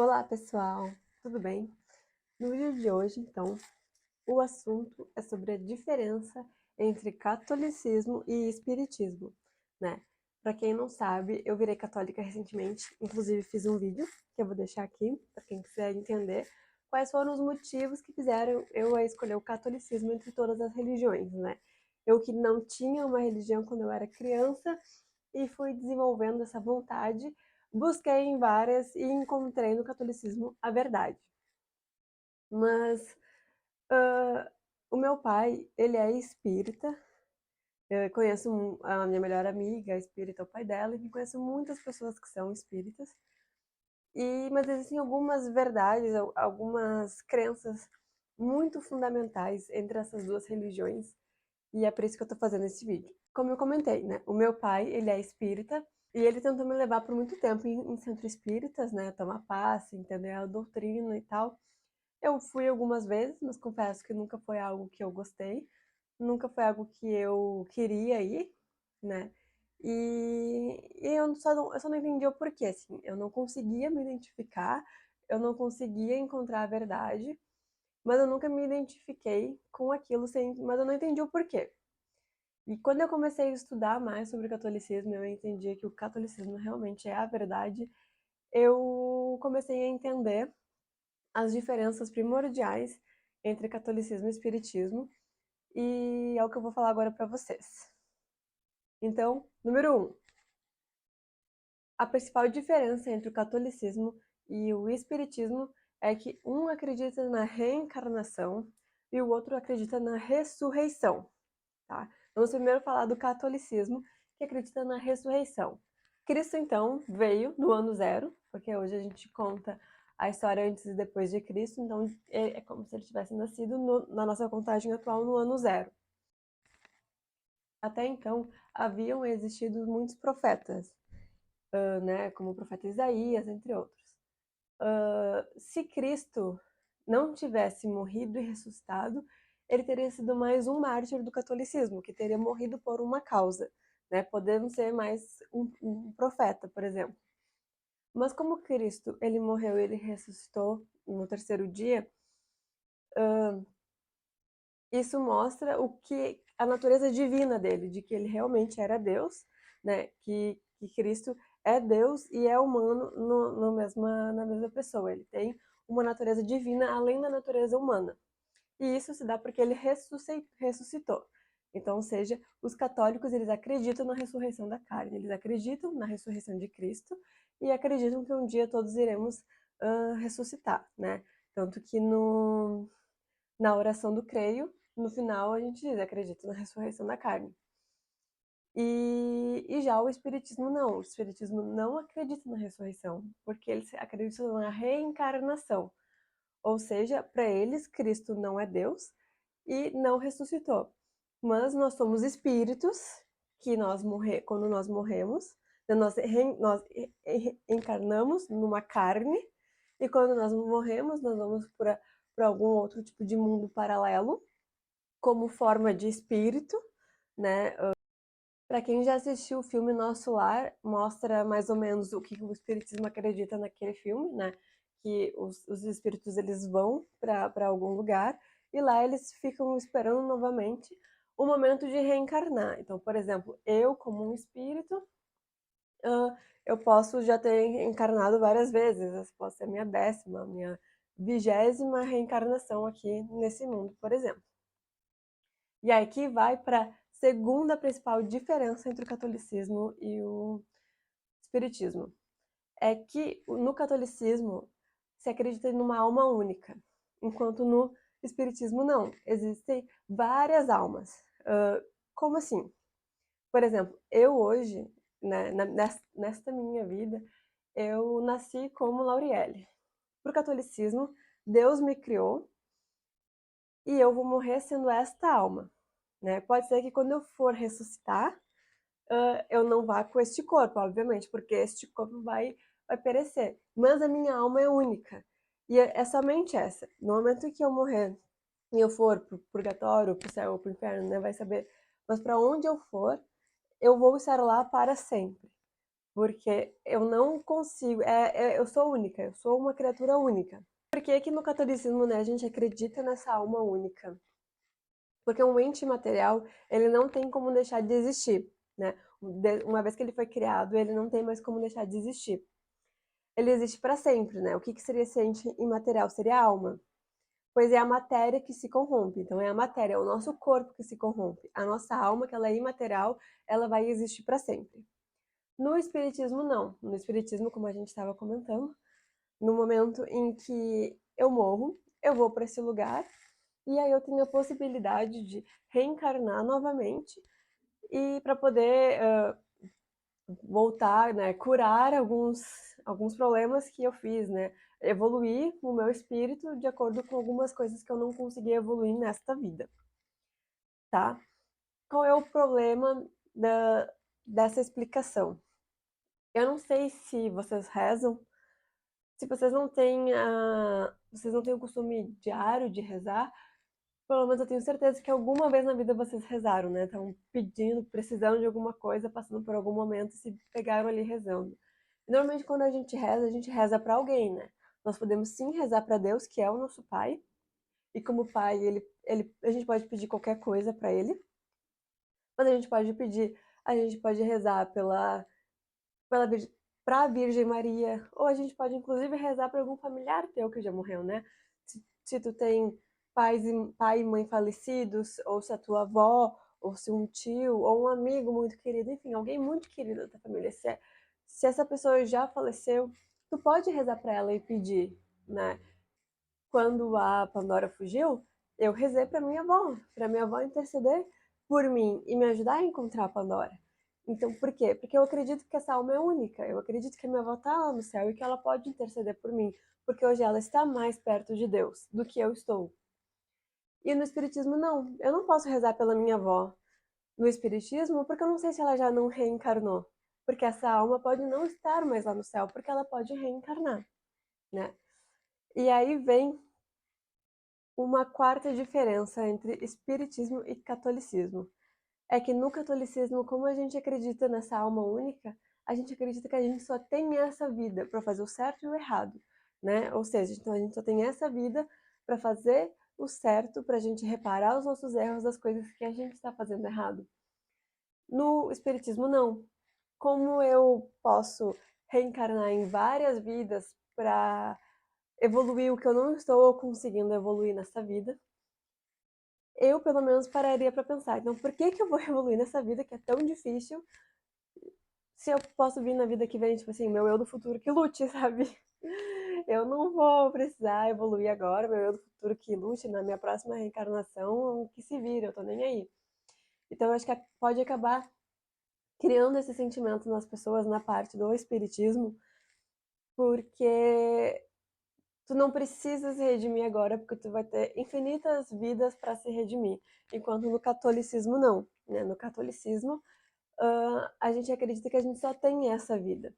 Olá, pessoal, tudo bem? No vídeo de hoje, então, o assunto é sobre a diferença entre catolicismo e espiritismo, né? Para quem não sabe, eu virei católica recentemente, inclusive fiz um vídeo que eu vou deixar aqui para quem quiser entender quais foram os motivos que fizeram eu a escolher o catolicismo entre todas as religiões, né? Eu que não tinha uma religião quando eu era criança e fui desenvolvendo essa vontade, busquei em várias e encontrei no catolicismo a verdade. Mas o meu pai, ele é espírita. Eu conheço a minha melhor amiga, é espírita, o pai dela, e conheço muitas pessoas que são espíritas. Mas existem algumas verdades, algumas crenças muito fundamentais entre essas duas religiões, e é por isso que eu tô fazendo esse vídeo. Como eu comentei, né? O meu pai, ele é espírita, e ele tentou me levar por muito tempo em centro espíritas, né? Tomar passe, entender a doutrina e tal. Eu fui algumas vezes, mas confesso que nunca foi algo que eu gostei, nunca foi algo que eu queria ir, né? E eu só não entendi o porquê, assim, eu não conseguia me identificar, eu não conseguia encontrar a verdade, mas eu nunca me identifiquei com aquilo, mas eu não entendi o porquê. E quando eu comecei a estudar mais sobre o catolicismo, eu entendi que o catolicismo realmente é a verdade, eu comecei a entender as diferenças primordiais entre catolicismo e espiritismo, e é o que eu vou falar agora para vocês. Então, número 1. A principal diferença entre o catolicismo e o espiritismo é que um acredita na reencarnação e o outro acredita na ressurreição, tá? Vamos primeiro falar do catolicismo, que acredita na ressurreição. Cristo, então, veio no ano zero, porque hoje a gente conta a história antes e depois de Cristo, então é como se ele tivesse nascido na nossa contagem atual no ano zero. Até então, haviam existido muitos profetas, né, como o profeta Isaías, entre outros. Se Cristo não tivesse morrido e ressuscitado, ele teria sido mais um mártir do catolicismo, que teria morrido por uma causa, né, podendo ser mais um profeta, por exemplo. Mas como Cristo, ele morreu e ele ressuscitou no terceiro dia, isso mostra o que a natureza divina dele, de que ele realmente era Deus, né? Que Cristo é Deus e é humano na mesma pessoa. Ele tem uma natureza divina além da natureza humana. E isso se dá porque ele ressuscitou. Então, ou seja, os católicos, eles acreditam na ressurreição da carne, eles acreditam na ressurreição de Cristo e acreditam que um dia todos iremos ressuscitar, né? Tanto que na oração do creio, no final a gente diz, acredito na ressurreição da carne. E já o Espiritismo não. O Espiritismo não acredita na ressurreição, porque eles acreditam na reencarnação. Ou seja, para eles, Cristo não é Deus e não ressuscitou. Mas nós somos espíritos que quando nós morremos, nós encarnamos numa carne e quando nós morremos, nós vamos para algum outro tipo de mundo paralelo, como forma de espírito, né? Para quem já assistiu o filme Nosso Lar, mostra mais ou menos o que o espiritismo acredita naquele filme, né? Que os espíritos eles vão para algum lugar e lá eles ficam esperando novamente o momento de reencarnar. Então, por exemplo, eu como um espírito, eu posso já ter encarnado várias vezes. Essa pode ser a minha 10ª, minha 20ª reencarnação aqui nesse mundo, por exemplo. E aí que vai para a segunda principal diferença entre o catolicismo e o espiritismo. É que no catolicismo se acredita numa alma única, enquanto no espiritismo não. Existem várias almas. Como assim? Por exemplo, eu hoje, né, nesta minha vida, eu nasci como Laurielle. Para o catolicismo, Deus me criou e eu vou morrer sendo esta alma. Né? Pode ser que quando eu for ressuscitar, eu não vá com este corpo, obviamente, porque este corpo vai perecer. Mas a minha alma é única. E é somente essa. No momento que eu morrer e eu for pro purgatório, pro céu ou pro inferno, né, vai saber. Mas para onde eu for, eu vou estar lá para sempre. porque eu não consigo, eu sou única, eu sou uma criatura única. Por que que no catolicismo, né, a gente acredita nessa alma única? Porque um ente material, ele não tem como deixar de existir, né? Uma vez que ele foi criado, ele não tem mais como deixar de existir. Ele existe para sempre, né? O que que seria esse ente imaterial? Seria a alma. Pois é a matéria que se corrompe. Então é a matéria, é o nosso corpo que se corrompe. A nossa alma, que ela é imaterial, ela vai existir para sempre. No espiritismo não. No espiritismo, como a gente estava comentando, no momento em que eu morro, eu vou para esse lugar e aí eu tenho a possibilidade de reencarnar novamente e para poder voltar, né, curar alguns problemas que eu fiz, né, evoluir o meu espírito de acordo com algumas coisas que eu não consegui evoluir nesta vida, tá? Qual é o problema dessa explicação? Eu não sei se vocês rezam, se vocês não têm o costume diário de rezar. Pelo menos eu tenho certeza que alguma vez na vida vocês rezaram, né? Estão pedindo, precisando de alguma coisa, passando por algum momento e se pegaram ali rezando. E normalmente quando a gente reza para alguém, né? Nós podemos sim rezar para Deus, que é o nosso Pai, e como Pai, a gente pode pedir qualquer coisa para ele, mas a gente pode rezar pela para a Virgem Maria, ou a gente pode inclusive rezar para algum familiar teu que já morreu, né? Se tu tem pai e mãe falecidos, ou se a tua avó, ou se um tio, ou um amigo muito querido, enfim, alguém muito querido da tua família, se essa pessoa já faleceu, tu pode rezar para ela e pedir, né? Quando a Pandora fugiu, eu rezei para minha avó interceder por mim e me ajudar a encontrar a Pandora. Então, por quê? Porque eu acredito que essa alma é única. Eu acredito que a minha avó está lá no céu e que ela pode interceder por mim, porque hoje ela está mais perto de Deus do que eu estou. E no Espiritismo, não. Eu não posso rezar pela minha avó no Espiritismo porque eu não sei se ela já não reencarnou. Porque essa alma pode não estar mais lá no céu, porque ela pode reencarnar, né? E aí vem uma quarta diferença entre espiritismo e catolicismo. É que no catolicismo, como a gente acredita nessa alma única, a gente acredita que a gente só tem essa vida para fazer o certo e o errado, né? Ou seja, então a gente só tem essa vida para fazer o certo, para a gente reparar os nossos erros das coisas que a gente está fazendo errado. No espiritismo, não. Como eu posso reencarnar em várias vidas para evoluir o que eu não estou conseguindo evoluir nessa vida, eu pelo menos pararia para pensar, então por que que eu vou evoluir nessa vida que é tão difícil, se eu posso vir na vida que vem, tipo assim, meu eu do futuro que lute, sabe? Eu não vou precisar evoluir agora, meu eu do futuro que lute na minha próxima reencarnação, que se vira, eu tô nem aí. Então eu acho que pode acabar criando esse sentimento nas pessoas na parte do espiritismo, porque tu não precisa se redimir agora, porque tu vai ter infinitas vidas para se redimir. Enquanto no catolicismo, não. Né? No catolicismo, a gente acredita que a gente só tem essa vida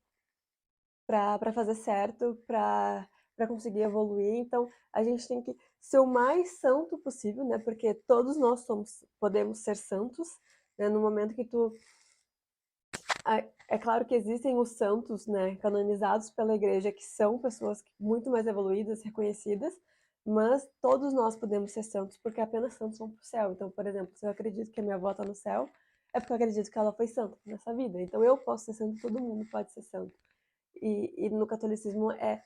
para fazer certo, para conseguir evoluir. Então, a gente tem que ser o mais santo possível, né? Porque todos nós podemos ser santos, né? No momento que tu é claro que existem os santos, né, canonizados pela igreja, que são pessoas muito mais evoluídas, reconhecidas, mas todos nós podemos ser santos, porque apenas santos vão para o céu. Então, por exemplo, se eu acredito que a minha avó está no céu, é porque eu acredito que ela foi santa nessa vida. Então, eu posso ser santo, todo mundo pode ser santo. E no catolicismo é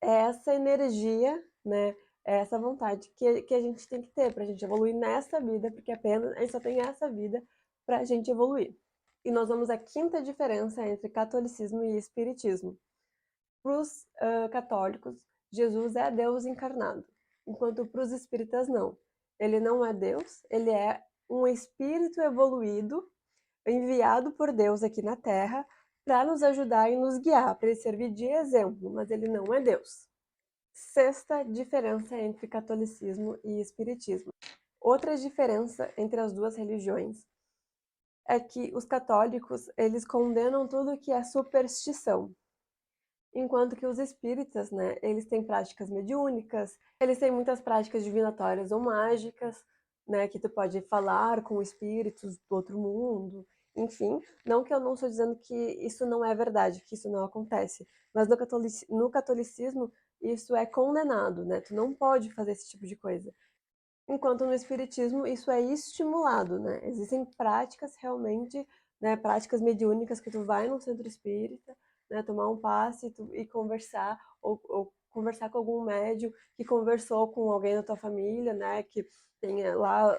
essa energia, né, é essa vontade que a gente tem que ter para a gente evoluir nessa vida, porque apenas a gente só tem essa vida para a gente evoluir. E nós vamos à quinta diferença entre catolicismo e espiritismo. Para os católicos, Jesus é Deus encarnado, enquanto para os espíritas não. Ele não é Deus, ele é um espírito evoluído, enviado por Deus aqui na Terra para nos ajudar e nos guiar, para ele servir de exemplo, mas ele não é Deus. Sexta diferença entre catolicismo e espiritismo. Outra diferença entre as duas religiões é que os católicos, eles condenam tudo que é superstição, enquanto que os espíritas, né, eles têm práticas mediúnicas, eles têm muitas práticas divinatórias ou mágicas, né, que tu pode falar com espíritos do outro mundo. Enfim, não que eu não estou dizendo que isso não é verdade, que isso não acontece, mas no catolicismo isso é condenado, né? Tu não pode fazer esse tipo de coisa. Enquanto no espiritismo isso é estimulado, né? Existem práticas realmente, né, práticas mediúnicas que tu vai num centro espírita, né, tomar um passe e conversar, ou conversar com algum médium que conversou com alguém da tua família, né, que tenha lá,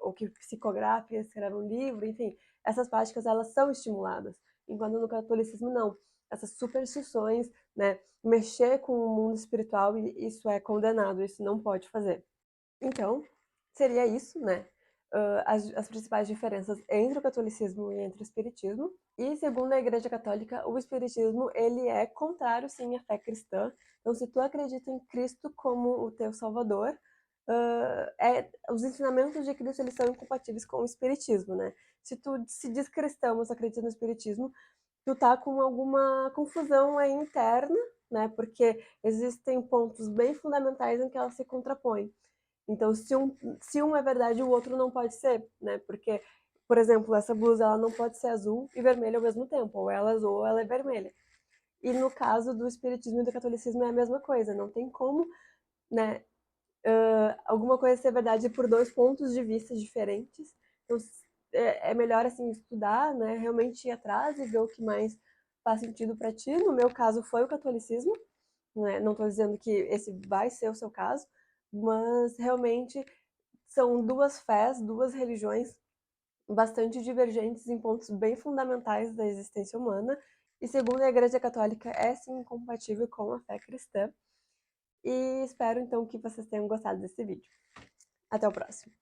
ou que psicografe, escreve um livro, enfim, essas práticas elas são estimuladas, enquanto no catolicismo não. Essas superstições, né, mexer com o mundo espiritual, isso é condenado, isso não pode fazer. Então, seria isso, né? As principais diferenças entre o catolicismo e entre o espiritismo. E segundo a Igreja Católica, o espiritismo ele é contrário, sim, à fé cristã. Então, se tu acredita em Cristo como o teu Salvador, os ensinamentos de Cristo eles são incompatíveis com o espiritismo, né? Se tu se diz cristão, mas acredita no espiritismo, tu tá com alguma confusão aí interna, né? Porque existem pontos bem fundamentais em que elas se contrapõem. Então, se um é verdade, o outro não pode ser, né? Porque, por exemplo, essa blusa ela não pode ser azul e vermelha ao mesmo tempo, ou ela é azul ou ela é vermelha. E no caso do espiritismo e do catolicismo é a mesma coisa, não tem como, né, alguma coisa ser verdade por dois pontos de vista diferentes. Então, é melhor assim estudar, né, realmente ir atrás e ver o que mais faz sentido para ti. No meu caso foi o catolicismo, né? Não estou dizendo que esse vai ser o seu caso, mas realmente são duas fés, duas religiões bastante divergentes em pontos bem fundamentais da existência humana. E segundo a Igreja Católica, é sim incompatível com a fé cristã. E espero então que vocês tenham gostado desse vídeo. Até o próximo!